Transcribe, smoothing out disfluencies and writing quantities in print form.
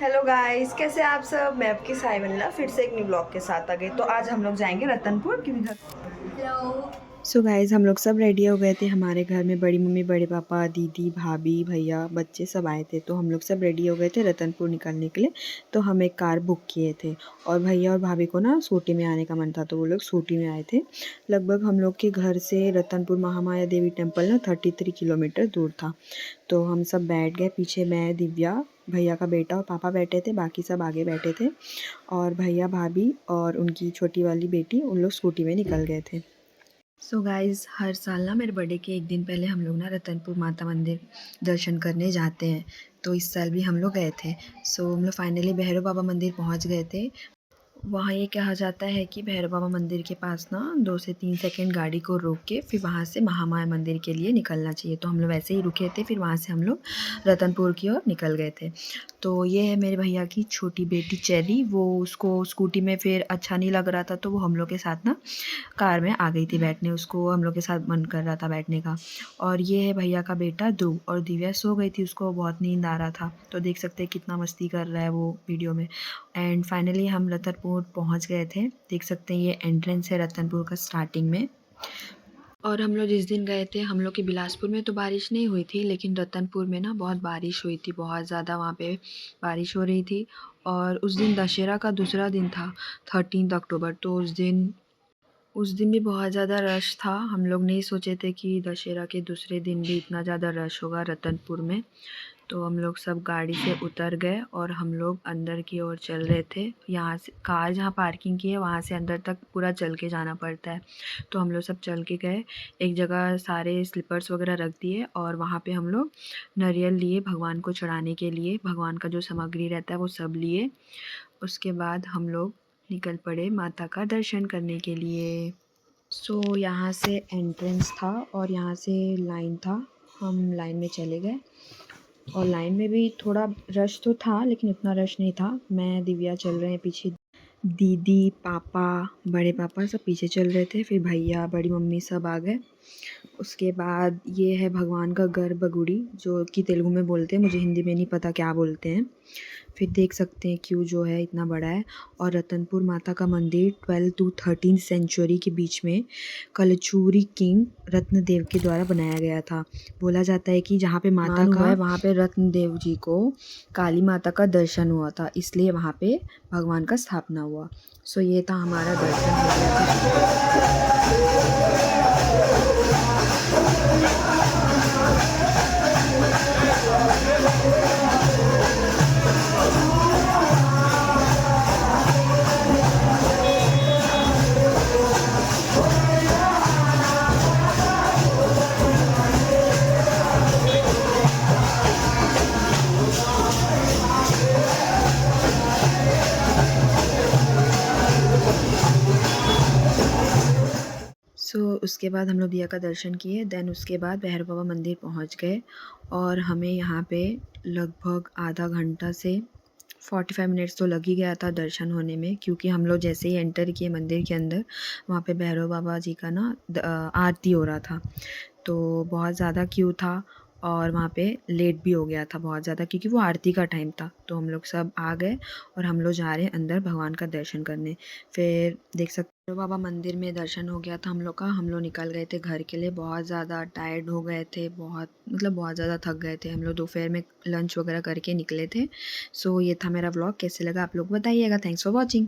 Hello guys, कैसे आप सब। मैं आपकी साइमल्ला फिर से एक न्यू ब्लॉग के साथ आ गई। तो आज हम लोग जाएंगे रतनपुर क्योंकि हेलो। सो गाइस, हम लोग सब रेडी हो गए थे। हमारे घर में बड़ी मम्मी, बड़े पापा, दीदी, भाभी, भैया, बच्चे सब आए थे। तो हम लोग सब रेडी हो गए थे रतनपुर निकलने के लिए। तो हम एक कार बुक किए थे और भैया और भाभी को ना स्कूटी में आने का मन था, तो वो लोग स्कूटी में आए थे। लगभग हम लोग के घर से रतनपुर महामाया देवी टेम्पल ना 33 किलोमीटर दूर था। तो हम सब बैठ गए पीछे। मैं, दिव्या, भैया का बेटा और पापा बैठे थे, बाकी सब आगे बैठे थे। और भैया, भाभी और उनकी छोटी वाली बेटी उन लोग स्कूटी में निकल गए थे। सो गाइज़, हर साल ना मेरे बर्थडे के एक दिन पहले हम लोग ना रतनपुर माता मंदिर दर्शन करने जाते हैं। तो इस साल भी हम लोग गए थे। सो हम लोग फाइनली भैरव बाबा मंदिर पहुंच गए थे। वहाँ ये कहा जाता है कि भैरव बाबा मंदिर के पास ना 2 से 3 सेकंड गाड़ी को रोक के फिर वहाँ से महामाया मंदिर के लिए निकलना चाहिए। तो हम लोग वैसे ही रुके थे, फिर वहाँ से हम लोग रतनपुर की ओर निकल गए थे। तो ये है मेरे भैया की छोटी बेटी चेरी। वो उसको स्कूटी में फिर अच्छा नहीं लग रहा था, तो वो हम लोग के साथ ना कार में आ गई थी बैठने। उसको हम लोग के साथ मन कर रहा था बैठने का। और ये है भैया का बेटा ध्रुव। और दिव्या सो गई थी, उसको बहुत नींद आ रहा था। तो देख सकते हैं कितना मस्ती कर रहा है वो वीडियो में। एंड फाइनली हम रतनपुर पहुंच गए थे। देख सकते हैं ये एंट्रेंस है रतनपुर का स्टार्टिंग में। और हम लोग जिस दिन गए थे, हम लोग के बिलासपुर में तो बारिश नहीं हुई थी, लेकिन रतनपुर में ना बहुत बारिश हुई थी। बहुत ज़्यादा वहाँ पे बारिश हो रही थी। और उस दिन दशहरा का दूसरा दिन था, 13 अक्टूबर। तो उस दिन भी बहुत ज़्यादा रश था। हम लोग नहीं सोचे थे कि दशहरा के दूसरे दिन भी इतना ज़्यादा रश होगा रतनपुर में। तो हम लोग सब गाड़ी से उतर गए और हम लोग अंदर की ओर चल रहे थे। यहाँ से कार जहाँ पार्किंग की है वहाँ से अंदर तक पूरा चल के जाना पड़ता है। तो हम लोग सब चल के गए। एक जगह सारे स्लीपर्स वगैरह रख दिए और वहाँ पे हम लोग नारियल लिए भगवान को चढ़ाने के लिए। भगवान का जो सामग्री रहता है वो सब लिए। उसके बाद हम लोग निकल पड़े माता का दर्शन करने के लिए। सो यहाँ से एंट्रेंस था और यहाँ से लाइन था। हम लाइन में चले गए और लाइन में भी थोड़ा रश तो था, लेकिन उतना रश नहीं था। मैं, दिव्या चल रहे हैं पीछे। दीदी, पापा, बड़े पापा सब पीछे चल रहे थे। फिर भैया, बड़ी मम्मी सब आ गए। उसके बाद ये है भगवान का गर्भगुड़ी, जो कि तेलुगु में बोलते हैं, मुझे हिंदी में नहीं पता क्या बोलते हैं। फिर देख सकते हैं क्यों जो है इतना बड़ा है। और रतनपुर माता का मंदिर 12 to 13 सेंचुरी के बीच में कलचुरी किंग रत्नदेव के द्वारा बनाया गया था। बोला जाता है कि जहाँ पे माता हुआ है वहाँ पे रत्नदेव जी को काली माता का दर्शन हुआ था, इसलिए वहाँ पे भगवान का स्थापना हुआ। सो ये था हमारा दर्शन हो गया था। उसके बाद हम लोग दिया का दर्शन किए। देन उसके बाद भैरव बाबा मंदिर पहुंच गए। और हमें यहाँ पे लगभग आधा घंटा से 45 मिनट्स तो लग ही गया था दर्शन होने में, क्योंकि हम लोग जैसे ही एंटर किए मंदिर के अंदर, वहाँ पे भैरव बाबा जी का ना आरती हो रहा था। तो बहुत ज़्यादा क्यू था और वहाँ पे लेट भी हो गया था बहुत ज़्यादा, क्योंकि वो आरती का टाइम था। तो हम लोग सब आ गए और हम लोग जा रहे हैं अंदर भगवान का दर्शन करने। फिर देख सकते हो बाबा मंदिर में दर्शन हो गया था हम लोग का। हम लोग निकल गए थे घर के लिए। बहुत ज़्यादा टायर्ड हो गए थे, बहुत ज़्यादा थक गए थे। हम लोग दोपहर में लंच वगैरह करके निकले थे। सो ये था मेरा व्लॉग। कैसे लगा आप लोग बताइएगा। Thanks for watching.